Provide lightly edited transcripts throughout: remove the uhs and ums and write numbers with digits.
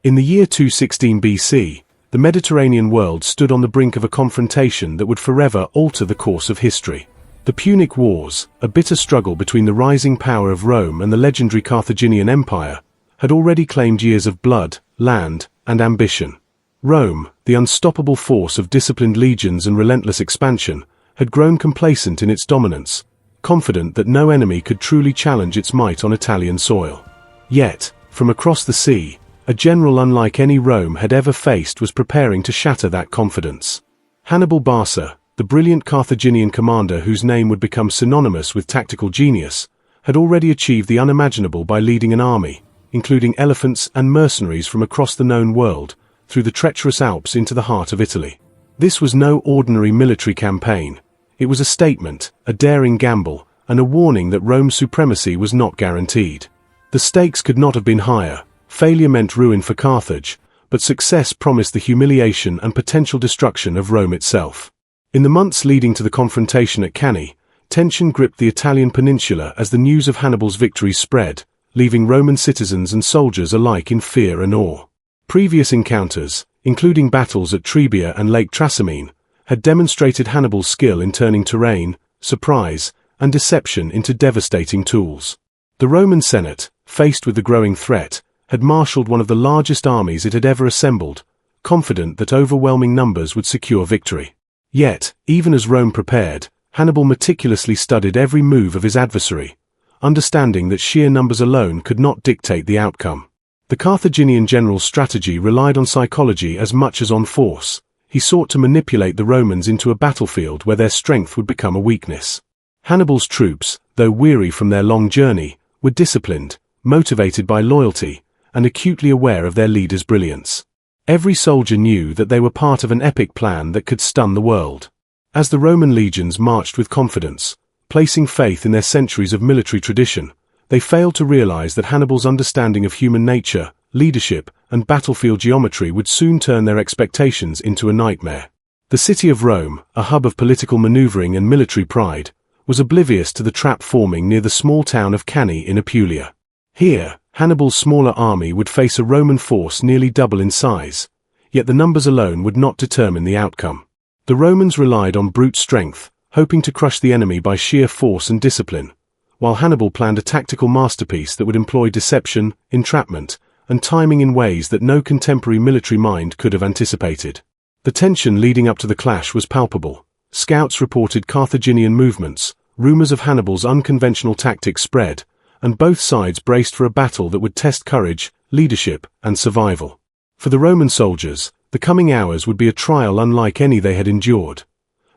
In the year 216 BC, the Mediterranean world stood on the brink of a confrontation that would forever alter the course of history. The Punic Wars, a bitter struggle between the rising power of Rome and the legendary Carthaginian Empire, had already claimed years of blood, land, and ambition. Rome, the unstoppable force of disciplined legions and relentless expansion, had grown complacent in its dominance, confident that no enemy could truly challenge its might on Italian soil. Yet, from across the sea, a general unlike any Rome had ever faced was preparing to shatter that confidence. Hannibal Barca, the brilliant Carthaginian commander whose name would become synonymous with tactical genius, had already achieved the unimaginable by leading an army, including elephants and mercenaries from across the known world, through the treacherous Alps into the heart of Italy. This was no ordinary military campaign. It was a statement, a daring gamble, and a warning that Rome's supremacy was not guaranteed. The stakes could not have been higher. Failure meant ruin for Carthage, but success promised the humiliation and potential destruction of Rome itself. In the months leading to the confrontation at Cannae, tension gripped the Italian peninsula as the news of Hannibal's victories spread, leaving Roman citizens and soldiers alike in fear and awe. Previous encounters, including battles at Trebia and Lake Trasimene, had demonstrated Hannibal's skill in turning terrain, surprise, and deception into devastating tools. The Roman Senate, faced with the growing threat, had marshaled one of the largest armies it had ever assembled, confident that overwhelming numbers would secure victory. Yet, even as Rome prepared, Hannibal meticulously studied every move of his adversary, understanding that sheer numbers alone could not dictate the outcome. The Carthaginian general's strategy relied on psychology as much as on force. He sought to manipulate the Romans into a battlefield where their strength would become a weakness. Hannibal's troops, though weary from their long journey, were disciplined, motivated by loyalty, and acutely aware of their leader's brilliance. Every soldier knew that they were part of an epic plan that could stun the world. As the Roman legions marched with confidence, placing faith in their centuries of military tradition, they failed to realize that Hannibal's understanding of human nature, leadership, and battlefield geometry would soon turn their expectations into a nightmare. The city of Rome, a hub of political maneuvering and military pride, was oblivious to the trap forming near the small town of Cannae in Apulia. Here, Hannibal's smaller army would face a Roman force nearly double in size, yet the numbers alone would not determine the outcome. The Romans relied on brute strength, hoping to crush the enemy by sheer force and discipline, while Hannibal planned a tactical masterpiece that would employ deception, entrapment, and timing in ways that no contemporary military mind could have anticipated. The tension leading up to the clash was palpable. Scouts reported Carthaginian movements, rumors of Hannibal's unconventional tactics spread, and both sides braced for a battle that would test courage, leadership, and survival. For the Roman soldiers, the coming hours would be a trial unlike any they had endured.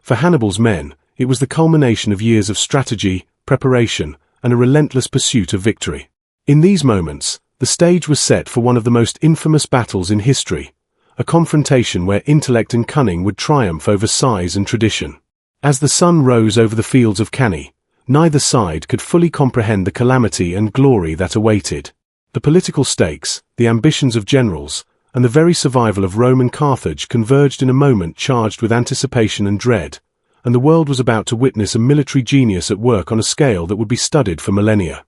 For Hannibal's men, it was the culmination of years of strategy, preparation, and a relentless pursuit of victory. In these moments, the stage was set for one of the most infamous battles in history, a confrontation where intellect and cunning would triumph over size and tradition. As the sun rose over the fields of Cannae, neither side could fully comprehend the calamity and glory that awaited. The political stakes, the ambitions of generals, and the very survival of Rome and Carthage converged in a moment charged with anticipation and dread, and the world was about to witness a military genius at work on a scale that would be studied for millennia.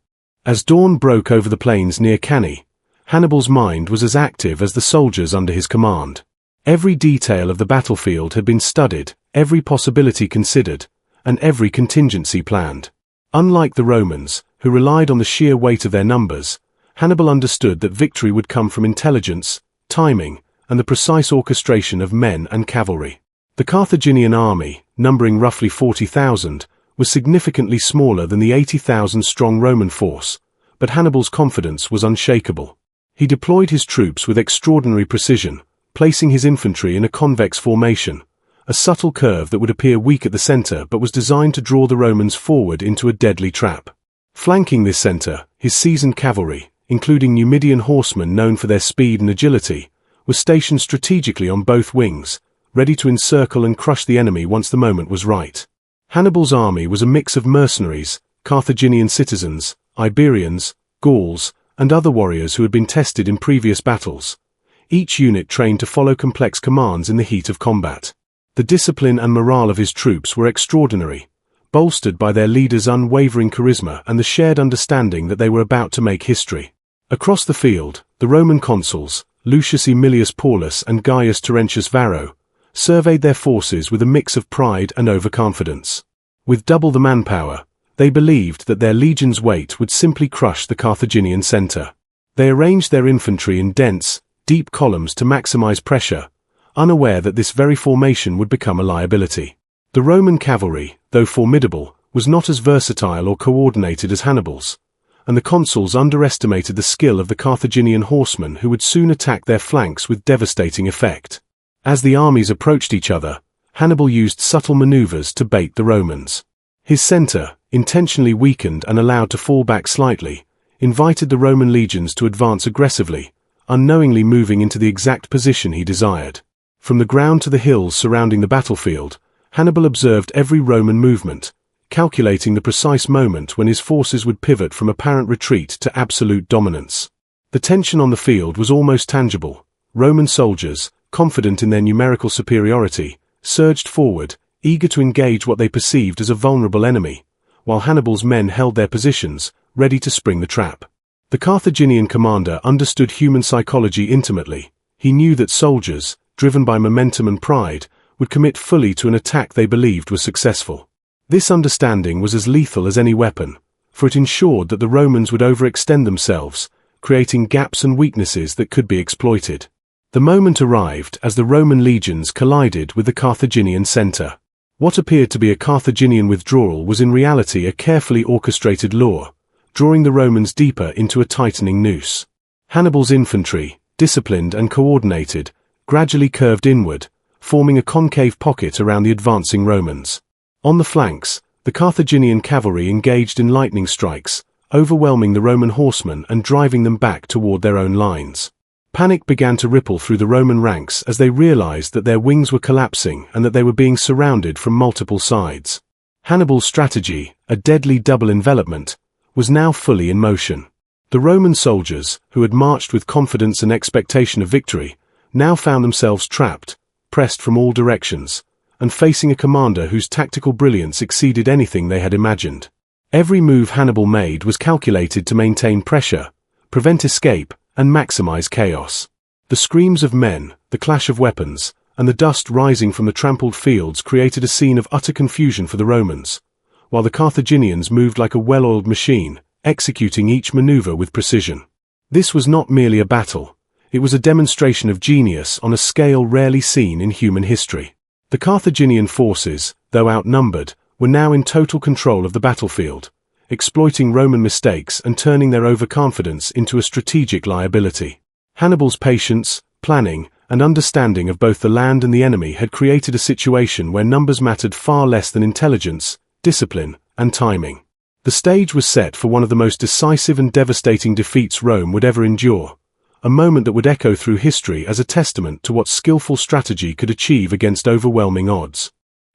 As dawn broke over the plains near Cannae, Hannibal's mind was as active as the soldiers under his command. Every detail of the battlefield had been studied, every possibility considered, and every contingency planned. Unlike the Romans, who relied on the sheer weight of their numbers, Hannibal understood that victory would come from intelligence, timing, and the precise orchestration of men and cavalry. The Carthaginian army, numbering roughly 40,000, was significantly smaller than the 80,000-strong Roman force, but Hannibal's confidence was unshakable. He deployed his troops with extraordinary precision, placing his infantry in a convex formation, a subtle curve that would appear weak at the center but was designed to draw the Romans forward into a deadly trap. Flanking this center, his seasoned cavalry, including Numidian horsemen known for their speed and agility, was stationed strategically on both wings, ready to encircle and crush the enemy once the moment was right. Hannibal's army was a mix of mercenaries, Carthaginian citizens, Iberians, Gauls, and other warriors who had been tested in previous battles, each unit trained to follow complex commands in the heat of combat. The discipline and morale of his troops were extraordinary, bolstered by their leader's unwavering charisma and the shared understanding that they were about to make history. Across the field, the Roman consuls, Lucius Aemilius Paulus and Gaius Terentius Varro, surveyed their forces with a mix of pride and overconfidence. With double the manpower, they believed that their legion's weight would simply crush the Carthaginian center. They arranged their infantry in dense, deep columns to maximize pressure, unaware that this very formation would become a liability. The Roman cavalry, though formidable, was not as versatile or coordinated as Hannibal's, and the consuls underestimated the skill of the Carthaginian horsemen who would soon attack their flanks with devastating effect. As the armies approached each other, Hannibal used subtle maneuvers to bait the Romans. His center, intentionally weakened and allowed to fall back slightly, invited the Roman legions to advance aggressively, unknowingly moving into the exact position he desired. From the ground to the hills surrounding the battlefield, Hannibal observed every Roman movement, calculating the precise moment when his forces would pivot from apparent retreat to absolute dominance. The tension on the field was almost tangible. Roman soldiers, confident in their numerical superiority, surged forward, eager to engage what they perceived as a vulnerable enemy, while Hannibal's men held their positions, ready to spring the trap. The Carthaginian commander understood human psychology intimately. He knew that soldiers, driven by momentum and pride, would commit fully to an attack they believed was successful. This understanding was as lethal as any weapon, for it ensured that the Romans would overextend themselves, creating gaps and weaknesses that could be exploited. The moment arrived as the Roman legions collided with the Carthaginian center. What appeared to be a Carthaginian withdrawal was in reality a carefully orchestrated lure, drawing the Romans deeper into a tightening noose. Hannibal's infantry, disciplined and coordinated, gradually curved inward, forming a concave pocket around the advancing Romans. On the flanks, the Carthaginian cavalry engaged in lightning strikes, overwhelming the Roman horsemen and driving them back toward their own lines. Panic began to ripple through the Roman ranks as they realized that their wings were collapsing and that they were being surrounded from multiple sides. Hannibal's strategy, a deadly double envelopment, was now fully in motion. The Roman soldiers, who had marched with confidence and expectation of victory, now found themselves trapped, pressed from all directions, and facing a commander whose tactical brilliance exceeded anything they had imagined. Every move Hannibal made was calculated to maintain pressure, prevent escape, and maximize chaos. The screams of men, the clash of weapons, and the dust rising from the trampled fields created a scene of utter confusion for the Romans, while the Carthaginians moved like a well-oiled machine, executing each maneuver with precision. This was not merely a battle. It was a demonstration of genius on a scale rarely seen in human history. The Carthaginian forces, though outnumbered, were now in total control of the battlefield, exploiting Roman mistakes and turning their overconfidence into a strategic liability. Hannibal's patience, planning, and understanding of both the land and the enemy had created a situation where numbers mattered far less than intelligence, discipline, and timing. The stage was set for one of the most decisive and devastating defeats Rome would ever endure, a moment that would echo through history as a testament to what skillful strategy could achieve against overwhelming odds.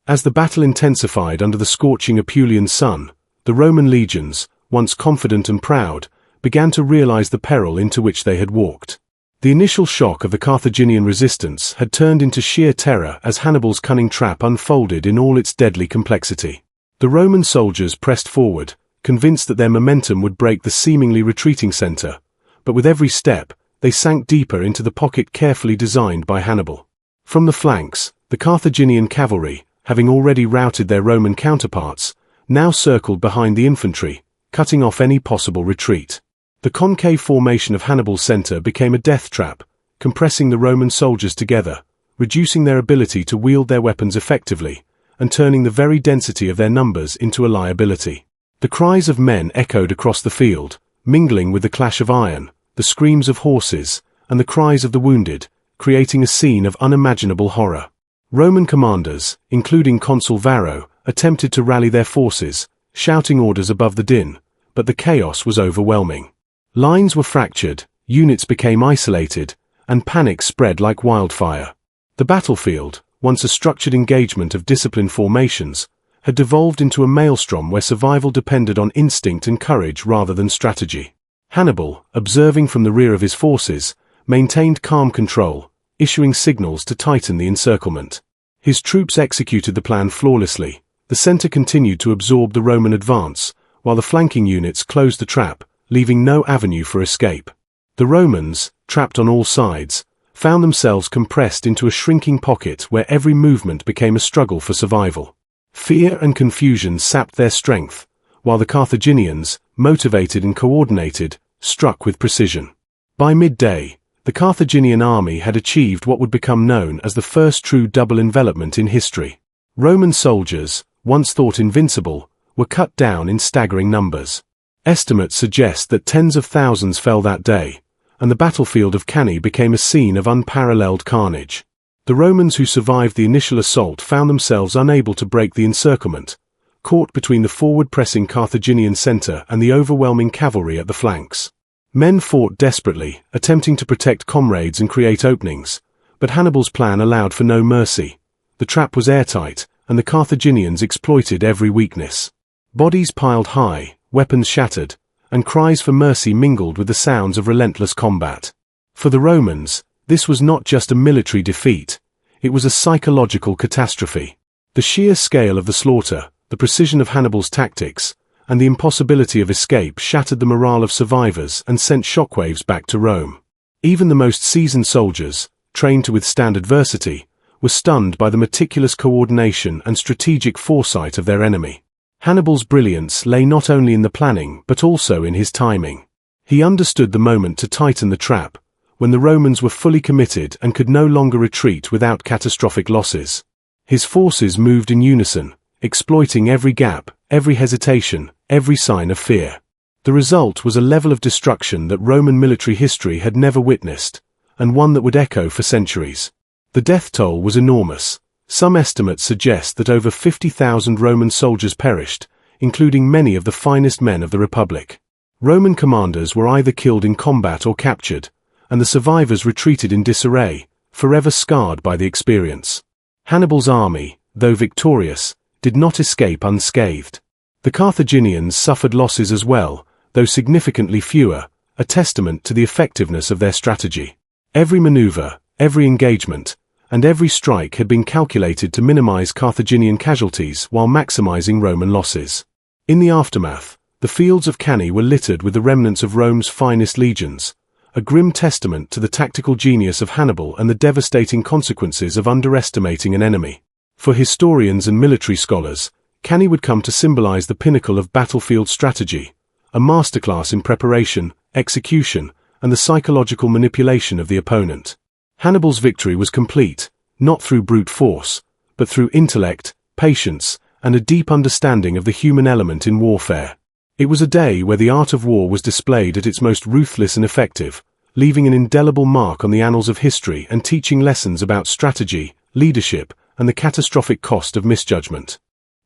As the battle intensified under the scorching Apulian sun, the Roman legions, once confident and proud, began to realize the peril into which they had walked. The initial shock of the Carthaginian resistance had turned into sheer terror as Hannibal's cunning trap unfolded in all its deadly complexity. The Roman soldiers pressed forward, convinced that their momentum would break the seemingly retreating center, but with every step, they sank deeper into the pocket carefully designed by Hannibal. From the flanks, the Carthaginian cavalry, having already routed their Roman counterparts, now circled behind the infantry, cutting off any possible retreat. The concave formation of Hannibal's center became a death trap, compressing the Roman soldiers together, reducing their ability to wield their weapons effectively, and turning the very density of their numbers into a liability. The cries of men echoed across the field, mingling with the clash of iron, the screams of horses, and the cries of the wounded, creating a scene of unimaginable horror. Roman commanders, including Consul Varro, attempted to rally their forces, shouting orders above the din, but the chaos was overwhelming. Lines were fractured, units became isolated, and panic spread like wildfire. The battlefield, once a structured engagement of disciplined formations, had devolved into a maelstrom where survival depended on instinct and courage rather than strategy. Hannibal, observing from the rear of his forces, maintained calm control, issuing signals to tighten the encirclement. His troops executed the plan flawlessly. The center continued to absorb the Roman advance, while the flanking units closed the trap, leaving no avenue for escape. The Romans, trapped on all sides, found themselves compressed into a shrinking pocket where every movement became a struggle for survival. Fear and confusion sapped their strength, while the Carthaginians, motivated and coordinated, struck with precision. By midday, the Carthaginian army had achieved what would become known as the first true double-envelopment in history. Roman soldiers, once thought invincible, were cut down in staggering numbers. Estimates suggest that tens of thousands fell that day, and the battlefield of Cannae became a scene of unparalleled carnage. The Romans who survived the initial assault found themselves unable to break the encirclement, caught between the forward-pressing Carthaginian center and the overwhelming cavalry at the flanks. Men fought desperately, attempting to protect comrades and create openings, but Hannibal's plan allowed for no mercy. The trap was airtight, and the Carthaginians exploited every weakness. Bodies piled high, weapons shattered, and cries for mercy mingled with the sounds of relentless combat. For the Romans, this was not just a military defeat, it was a psychological catastrophe. The sheer scale of the slaughter, the precision of Hannibal's tactics, and the impossibility of escape shattered the morale of survivors and sent shockwaves back to Rome. Even the most seasoned soldiers, trained to withstand adversity, were stunned by the meticulous coordination and strategic foresight of their enemy. Hannibal's brilliance lay not only in the planning but also in his timing. He understood the moment to tighten the trap, when the Romans were fully committed and could no longer retreat without catastrophic losses. His forces moved in unison, exploiting every gap, every hesitation, every sign of fear. The result was a level of destruction that Roman military history had never witnessed, and one that would echo for centuries. The death toll was enormous. Some estimates suggest that over 50,000 Roman soldiers perished, including many of the finest men of the Republic. Roman commanders were either killed in combat or captured, and the survivors retreated in disarray, forever scarred by the experience. Hannibal's army, though victorious, did not escape unscathed. The Carthaginians suffered losses as well, though significantly fewer, a testament to the effectiveness of their strategy. Every maneuver, every engagement, and every strike had been calculated to minimize Carthaginian casualties while maximizing Roman losses. In the aftermath, the fields of Cannae were littered with the remnants of Rome's finest legions, a grim testament to the tactical genius of Hannibal and the devastating consequences of underestimating an enemy. For historians and military scholars, Cannae would come to symbolize the pinnacle of battlefield strategy, a masterclass in preparation, execution, and the psychological manipulation of the opponent. Hannibal's victory was complete, not through brute force, but through intellect, patience, and a deep understanding of the human element in warfare. It was a day where the art of war was displayed at its most ruthless and effective, leaving an indelible mark on the annals of history and teaching lessons about strategy, leadership, and the catastrophic cost of misjudgment.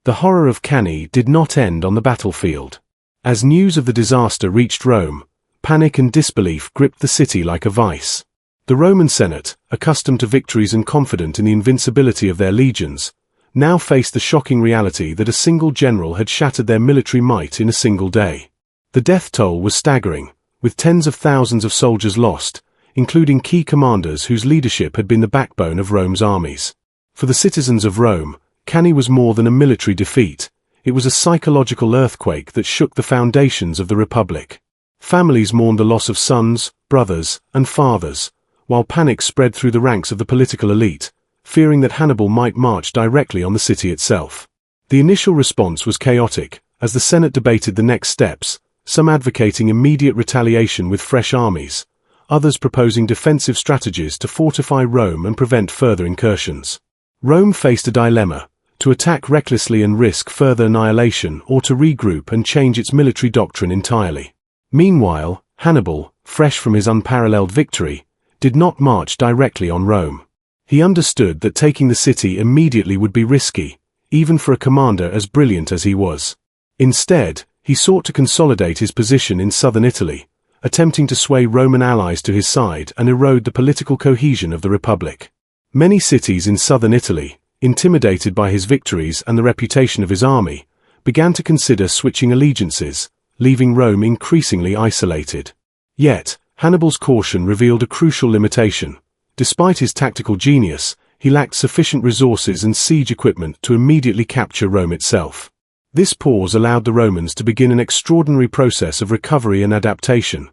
The horror of Cannae did not end on the battlefield. As news of the disaster reached Rome, panic and disbelief gripped the city like a vice. The Roman Senate, accustomed to victories and confident in the invincibility of their legions, now faced the shocking reality that a single general had shattered their military might in a single day. The death toll was staggering, with tens of thousands of soldiers lost, including key commanders whose leadership had been the backbone of Rome's armies. For the citizens of Rome, Cannae was more than a military defeat. It was a psychological earthquake that shook the foundations of the Republic. Families mourned the loss of sons, brothers, and fathers, while panic spread through the ranks of the political elite, fearing that Hannibal might march directly on the city itself. The initial response was chaotic, as the Senate debated the next steps, some advocating immediate retaliation with fresh armies, others proposing defensive strategies to fortify Rome and prevent further incursions. Rome faced a dilemma: to attack recklessly and risk further annihilation, or to regroup and change its military doctrine entirely. Meanwhile, Hannibal, fresh from his unparalleled victory, did not march directly on Rome. He understood that taking the city immediately would be risky, even for a commander as brilliant as he was. Instead, he sought to consolidate his position in southern Italy, attempting to sway Roman allies to his side and erode the political cohesion of the Republic. Many cities in southern Italy, intimidated by his victories and the reputation of his army, began to consider switching allegiances, leaving Rome increasingly isolated. Yet, Hannibal's caution revealed a crucial limitation. Despite his tactical genius, he lacked sufficient resources and siege equipment to immediately capture Rome itself. This pause allowed the Romans to begin an extraordinary process of recovery and adaptation,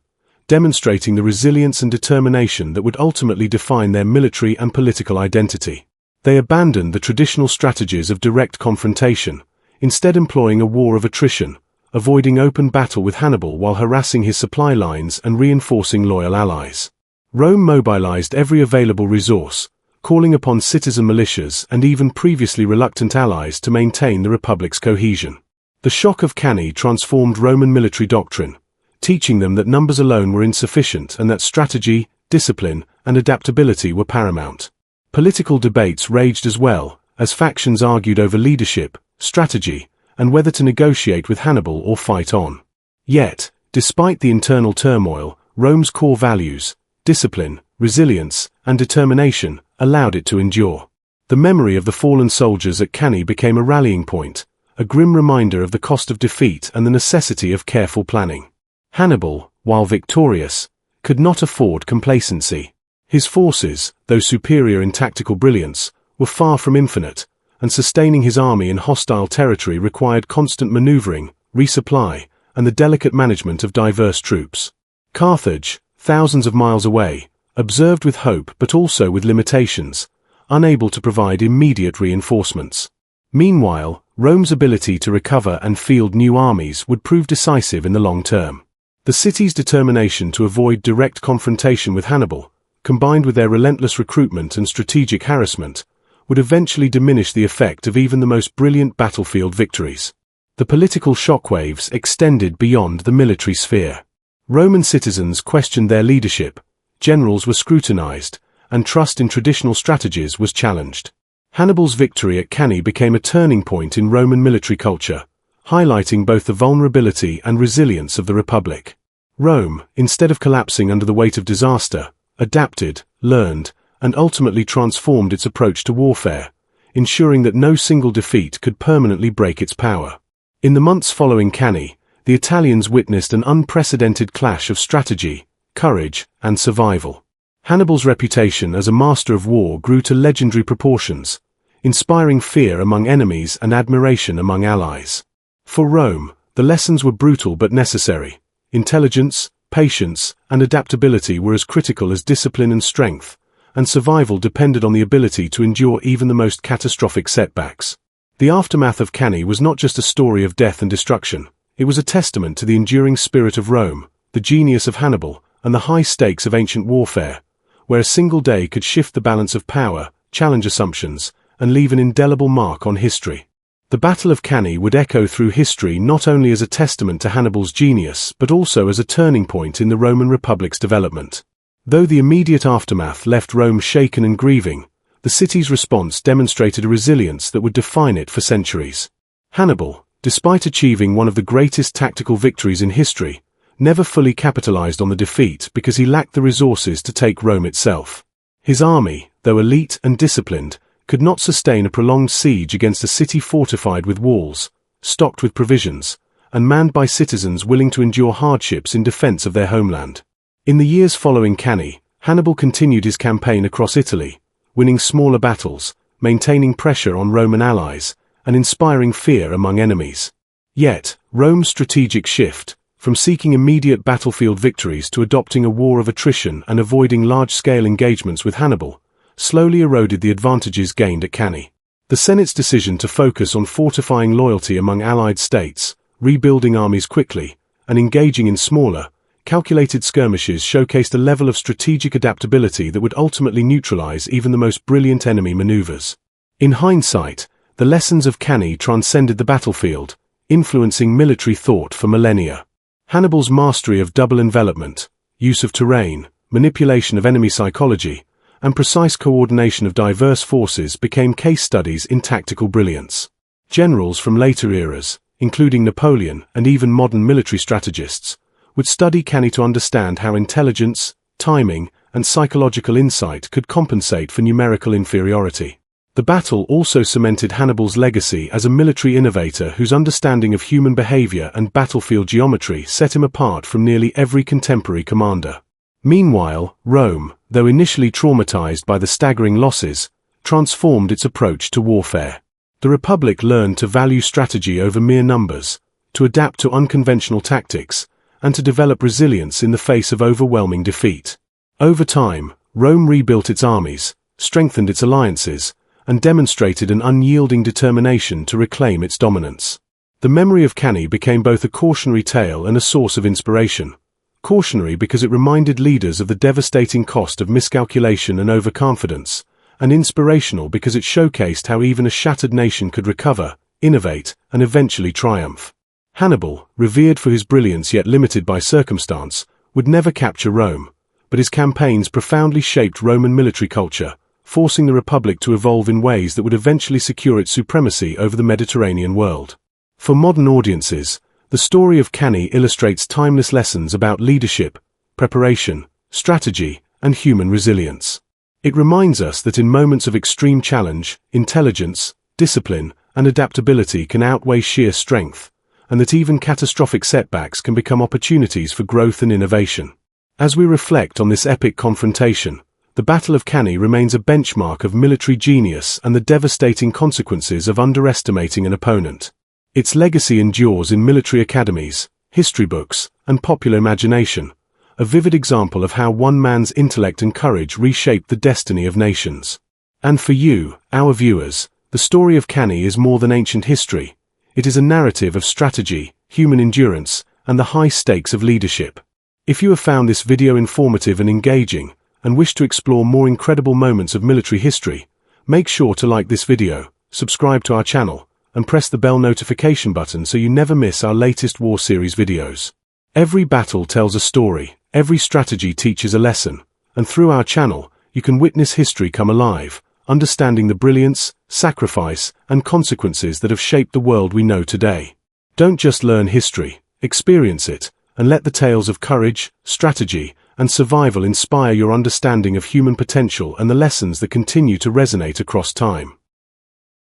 demonstrating the resilience and determination that would ultimately define their military and political identity. They abandoned the traditional strategies of direct confrontation, instead employing a war of attrition, avoiding open battle with Hannibal while harassing his supply lines and reinforcing loyal allies. Rome mobilized every available resource, calling upon citizen militias and even previously reluctant allies to maintain the Republic's cohesion. The shock of Cannae transformed Roman military doctrine, teaching them that numbers alone were insufficient and that strategy, discipline, and adaptability were paramount. Political debates raged as well, as factions argued over leadership, strategy, and whether to negotiate with Hannibal or fight on. Yet, despite the internal turmoil, Rome's core values, discipline, resilience, and determination, allowed it to endure. The memory of the fallen soldiers at Cannae became a rallying point, a grim reminder of the cost of defeat and the necessity of careful planning. Hannibal, while victorious, could not afford complacency. His forces, though superior in tactical brilliance, were far from infinite, and sustaining his army in hostile territory required constant maneuvering, resupply, and the delicate management of diverse troops. Carthage, thousands of miles away, observed with hope but also with limitations, unable to provide immediate reinforcements. Meanwhile, Rome's ability to recover and field new armies would prove decisive in the long term. The city's determination to avoid direct confrontation with Hannibal, combined with their relentless recruitment and strategic harassment, would eventually diminish the effect of even the most brilliant battlefield victories. The political shockwaves extended beyond the military sphere. Roman citizens questioned their leadership, generals were scrutinized, and trust in traditional strategies was challenged. Hannibal's victory at Cannae became a turning point in Roman military culture, highlighting both the vulnerability and resilience of the Republic. Rome, instead of collapsing under the weight of disaster, adapted, learned, and ultimately transformed its approach to warfare, ensuring that no single defeat could permanently break its power. In the months following Cannae, the Italians witnessed an unprecedented clash of strategy, courage, and survival. Hannibal's reputation as a master of war grew to legendary proportions, inspiring fear among enemies and admiration among allies. For Rome, the lessons were brutal but necessary. Intelligence, patience, and adaptability were as critical as discipline and strength, and survival depended on the ability to endure even the most catastrophic setbacks. The aftermath of Cannae was not just a story of death and destruction, it was a testament to the enduring spirit of Rome, the genius of Hannibal, and the high stakes of ancient warfare, where a single day could shift the balance of power, challenge assumptions, and leave an indelible mark on history. The Battle of Cannae would echo through history not only as a testament to Hannibal's genius but also as a turning point in the Roman Republic's development. Though the immediate aftermath left Rome shaken and grieving, the city's response demonstrated a resilience that would define it for centuries. Hannibal, despite achieving one of the greatest tactical victories in history, never fully capitalized on the defeat because he lacked the resources to take Rome itself. His army, though elite and disciplined, could not sustain a prolonged siege against a city fortified with walls, stocked with provisions, and manned by citizens willing to endure hardships in defense of their homeland. In the years following Cannae, Hannibal continued his campaign across Italy, winning smaller battles, maintaining pressure on Roman allies, and inspiring fear among enemies. Yet, Rome's strategic shift, from seeking immediate battlefield victories to adopting a war of attrition and avoiding large-scale engagements with Hannibal, slowly eroded the advantages gained at Cannae. The Senate's decision to focus on fortifying loyalty among allied states, rebuilding armies quickly, and engaging in smaller, calculated skirmishes showcased a level of strategic adaptability that would ultimately neutralize even the most brilliant enemy maneuvers. In hindsight, the lessons of Cannae transcended the battlefield, influencing military thought for millennia. Hannibal's mastery of double-envelopment, use of terrain, manipulation of enemy psychology, and precise coordination of diverse forces became case studies in tactical brilliance. Generals from later eras, including Napoleon and even modern military strategists, would study Cannae to understand how intelligence, timing, and psychological insight could compensate for numerical inferiority. The battle also cemented Hannibal's legacy as a military innovator whose understanding of human behavior and battlefield geometry set him apart from nearly every contemporary commander. Meanwhile, Rome, though initially traumatized by the staggering losses, transformed its approach to warfare. The Republic learned to value strategy over mere numbers, to adapt to unconventional tactics, and to develop resilience in the face of overwhelming defeat. Over time, Rome rebuilt its armies, strengthened its alliances, and demonstrated an unyielding determination to reclaim its dominance. The memory of Cannae became both a cautionary tale and a source of inspiration. Cautionary because it reminded leaders of the devastating cost of miscalculation and overconfidence, and inspirational because it showcased how even a shattered nation could recover, innovate, and eventually triumph. Hannibal, revered for his brilliance yet limited by circumstance, would never capture Rome, but his campaigns profoundly shaped Roman military culture, forcing the Republic to evolve in ways that would eventually secure its supremacy over the Mediterranean world. For modern audiences, the story of Cannae illustrates timeless lessons about leadership, preparation, strategy, and human resilience. It reminds us that in moments of extreme challenge, intelligence, discipline, and adaptability can outweigh sheer strength, and that even catastrophic setbacks can become opportunities for growth and innovation. As we reflect on this epic confrontation, the Battle of Cannae remains a benchmark of military genius and the devastating consequences of underestimating an opponent. Its legacy endures in military academies, history books, and popular imagination, a vivid example of how one man's intellect and courage reshaped the destiny of nations. And for you, our viewers, the story of Cannae is more than ancient history. It is a narrative of strategy, human endurance, and the high stakes of leadership. If you have found this video informative and engaging, and wish to explore more incredible moments of military history, make sure to like this video, subscribe to our channel, and press the bell notification button so you never miss our latest War Series videos. Every battle tells a story, every strategy teaches a lesson, and through our channel, you can witness history come alive, understanding the brilliance, sacrifice, and consequences that have shaped the world we know today. Don't just learn history, experience it, and let the tales of courage, strategy, and survival inspire your understanding of human potential and the lessons that continue to resonate across time.